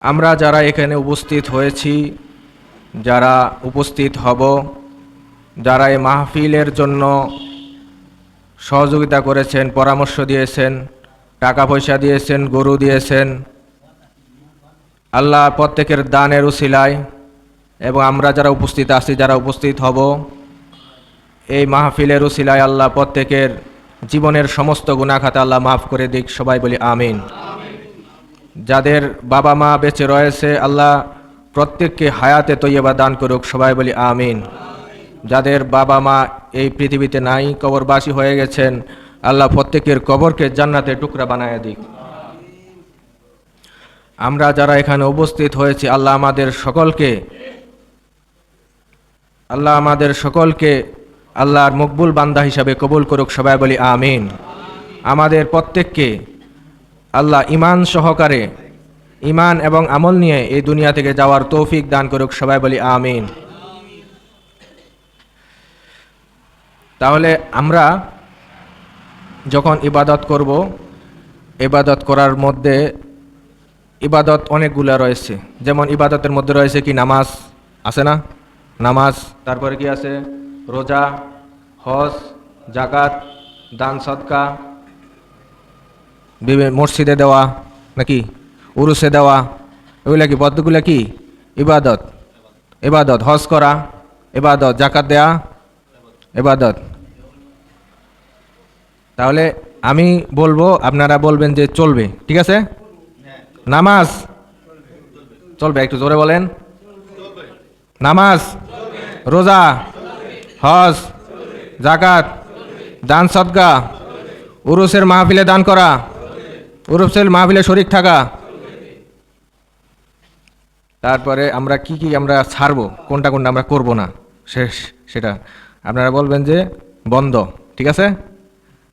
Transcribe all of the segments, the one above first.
আমরা যারা এখানে উপস্থিত হয়েছি, যারা উপস্থিত হব, যারা এই মাহফিলের জন্য সহযোগিতা করেছেন, পরামর্শ দিয়েছেন, টাকা পয়সা দিয়েছেন, গরু দিয়েছেন, আল্লাহ প্রত্যেকের দানের উসিলায় এবং আমরা যারা উপস্থিত আছি, যারা উপস্থিত হব, এই মাহফিলের উসিলায় আল্লাহ প্রত্যেকের জীবনের সমস্ত গুনাহ খাতা আল্লাহ মাফ করে দিক। সবাই বলি আমিন। যাদের বাবা মা বেঁচে রয়েছে আল্লাহ প্রত্যেককে হায়াতে তৈয়বা দান করুক। সবাই বলি আমিন। যাদের বাবা মা এই পৃথিবীতে নাই, কবরবাসী হয়ে গেছেন, আল্লাহ প্রত্যেকের কবরকে জান্নাতের টুকরা বানায় দিক। আমরা যারা এখানে উপস্থিত হয়েছি আল্লাহ আমাদের সকলকে আল্লাহর মকবুল বান্দা হিসাবে কবুল করুক। সবাই বলি আমিন। আমাদের প্রত্যেককে আল্লাহ ঈমান সহকারে, ঈমান এবং আমল নিয়ে এই দুনিয়া থেকে যাওয়ার তৌফিক দান করুক। সবাই বলি আমিন। তাহলে আমরা যখন ইবাদত করব, ইবাদত করার মধ্যে ইবাদত অনেকগুলো রয়েছে। যেমন ইবাদতের মধ্যে রয়েছে কি নামাজ আছে না? নামাজ, তারপরে কি আছে? রোজা, হজ, জাকাত, দান সদকা, মসজিদে দেওয়া নাকি উরুসে দেওয়া, এগুলা কি পদ্মগুলা কি ইবাদত? ইবাদত। হজ করা ইবাদত, জাকাত দেয়া ইবাদত। তাহলে আমি বলবো, আপনারা বলবেন যে চলবে, ঠিক আছে? নামাজ চলবে, একটু জোরে বলেন। নামাজ, রোজা, হজ, জাকাত, দান সদকা, উরুসের মাহফিলে দান করা, উরুসের মাহফিলে শরীক থাকা। তারপরে আমরা কি আমরা ছাড়বো, কোনটা আমরা করব না, সেটা আপনারা বলবেন যে বন্ধ, ঠিক আছে?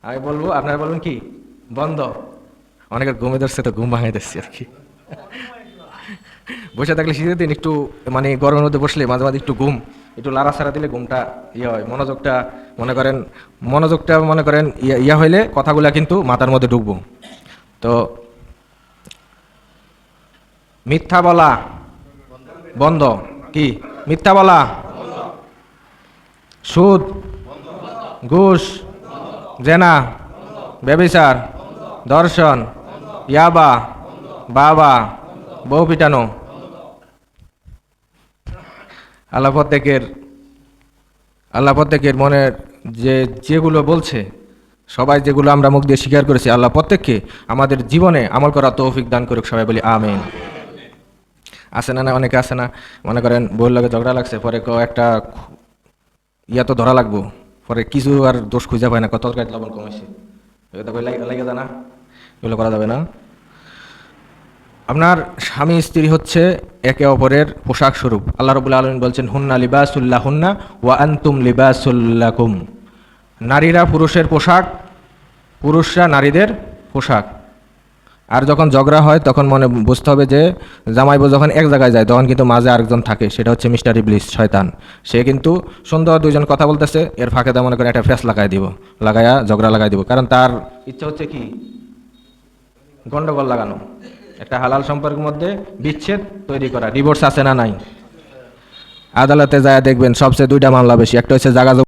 আমি বলবো, আপনারা বলবেন কি বন্ধ। অনেকের ঘুমে ধরছে, তো ঘুম ভাঙাই দিচ্ছি আর কি। বসে থাকলে শীতের দিন একটু মানে গরমের মধ্যে বসলে মাঝে মাঝে একটু ঘুম, একটু লাড়াছাড়া দিলে ঘুমটা হয়, মনোযোগটা মনে করেন ইয়া হইলে কথাগুলা কিন্তু মাথার মধ্যে ঢুকবো। তো মিথ্যা বলা বন্ধ। কি মিথ্যা বলা? সুদ, ঘুষ, জেনা, ব্যভিচার, ধর্ষণ, ইয়াবা, বাবা, বউ পিটানো। আল্লাহ প্রত্যেকের মনের যেগুলো বলছে, সবাই যেগুলো আমরা মুখ দিয়ে স্বীকার করেছি, আল্লাহ প্রত্যেককে আমাদের জীবনে আমল করা তৌফিক দান করুক। সবাই বলি আমিন। আছে না অনেকে আছে না, মনে করেন বউর লাগে ঝগড়া লাগছে, পরে একটা ইয়া তো ধরা লাগবো, পরে কিছু আর দোষ খুঁজে পায় না, কত তরকারি লবণ কমেছে, লাগে যায় না, এগুলো করা যাবে না। আপনার স্বামী স্ত্রী হচ্ছে একে অপরের পোশাক স্বরূপ। আল্লাহ রাব্বুল আলামিন বলছেন, হুন্না লিবাসুল্লাহুন্না ওয়া আনতুম লিবাসুল্লাকুম। নারীরা পুরুষের পোশাক, পুরুষরা নারীদের পোশাক। আর যখন ঝগড়া হয় তখন মনে বুঝতে হবে যে জামাইবু যখন এক জায়গায় যায় তখন কিন্তু মাঝে আরেকজন থাকে, সেটা হচ্ছে মিস্টার ইবলিস, শয়তান। সে কিন্তু সুন্দর দুইজন কথা বলতেছে, এর ফাঁকে মনে করে একটা ফেস লাগায়া ঝগড়া লাগাই দিব, কারণ তার ইচ্ছা হচ্ছে কি গন্ডগোল লাগানো, একটা হালাল সম্পর্কের মধ্যে বিচ্ছেদ তৈরি করা। ডিভোর্স আছে না নাই? আদালতে যায় দেখবেন সবচেয়ে দুইটা মামলা বেশি, একটা হচ্ছে জায়গা